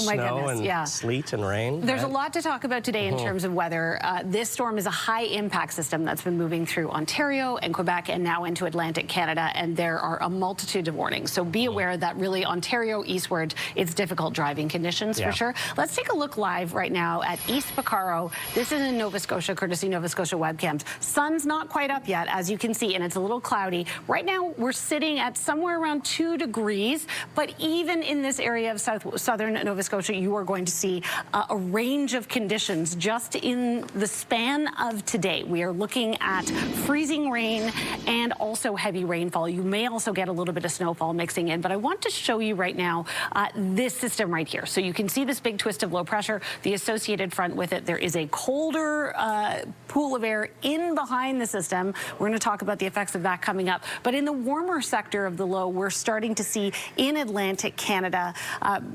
Oh my snow goodness, and yeah. sleet and rain. There's right? a lot to talk about today in terms of weather. This storm is a high impact system that's been moving through Ontario and Quebec and now into Atlantic Canada, and there are a multitude of warnings. So be aware that really Ontario eastward, it's difficult driving conditions for sure. Let's take a look live right now at East Picaro. This is in Nova Scotia, courtesy Nova Scotia webcams. Sun's not quite up yet, as you can see, and it's a little cloudy. Right now, we're sitting at somewhere around 2 degrees, but even in this area of southern Nova Scotia, you are going to see a range of conditions just in the span of today. We are looking at freezing rain and also heavy rainfall. You may also get a little bit of snowfall mixing in, but I want to show you right now this system right here. So you can see this big twist of low pressure, the associated front with it. There is a colder pool of air in behind the system. We're going to talk about the effects of that coming up. But in the warmer sector of the low, we're starting to see in Atlantic Canada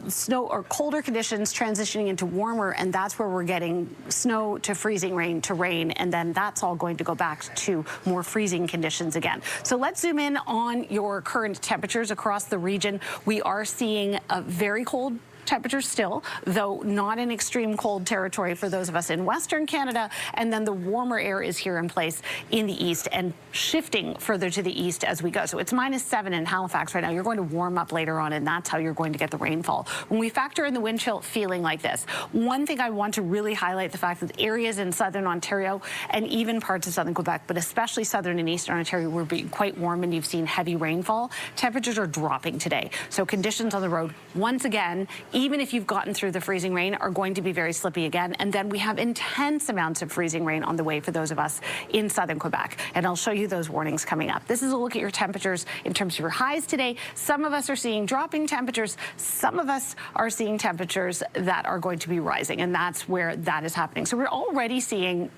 snow or colder conditions transitioning into warmer, and that's where we're getting snow to freezing rain to rain, and then that's all going to go back to more freezing conditions again. So let's zoom in on your current temperatures across the region. We are seeing a very cold temperatures still, though not in extreme cold territory for those of us in Western Canada, and then the warmer air is here in place in the east and shifting further to the east as we go. So it's -7 in Halifax right now. You're going to warm up later on, and that's how you're going to get the rainfall. When we factor in the wind chill feeling like this, one thing I want to really highlight the fact that areas in southern Ontario and even parts of southern Quebec, but especially southern and eastern Ontario, were being quite warm, and you've seen heavy rainfall. Temperatures are dropping today. So conditions on the road, once again, even if you've gotten through the freezing rain, are going to be very slippy again. And then we have intense amounts of freezing rain on the way for those of us in southern Quebec. And I'll show you those warnings coming up. This is a look at your temperatures in terms of your highs today. Some of us are seeing dropping temperatures. Some of us are seeing temperatures that are going to be rising. And that's where that is happening. So we're already seeing,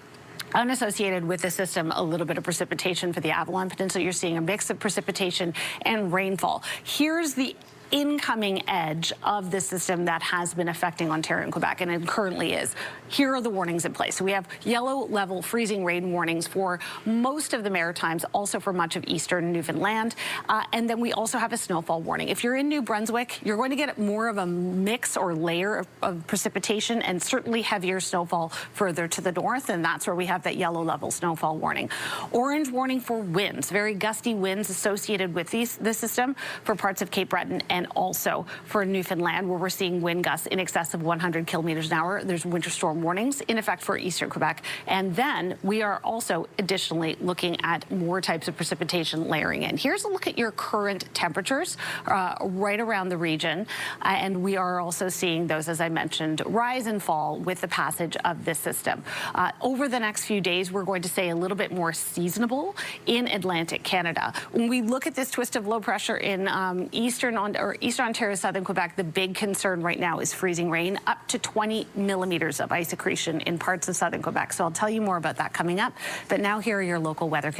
unassociated with the system, a little bit of precipitation for the Avalon Peninsula. You're seeing a mix of precipitation and rainfall. Here's the incoming edge of the system that has been affecting Ontario and Quebec, and it currently is. Here are the warnings in place. So we have yellow level freezing rain warnings for most of the Maritimes, also for much of eastern Newfoundland, and then we also have a snowfall warning. If you're in New Brunswick, you're going to get more of a mix or layer of precipitation and certainly heavier snowfall further to the north, and that's where we have that yellow level snowfall warning. Orange warning for winds, very gusty winds associated with this system for parts of Cape Breton and also for Newfoundland, where we're seeing wind gusts in excess of 100 kilometers an hour. There's winter storm warnings in effect for eastern Quebec. And then we are also additionally looking at more types of precipitation layering in. Here's a look at your current temperatures right around the region. And we are also seeing those, as I mentioned, rise and fall with the passage of this system. Over the next few days, we're going to say a little bit more seasonable in Atlantic Canada. When we look at this twist of low pressure in eastern Ontario, southern Quebec, the big concern right now is freezing rain, up to 20 millimeters of ice accretion in parts of southern Quebec. So I'll tell you more about that coming up. But now here are your local weather conditions.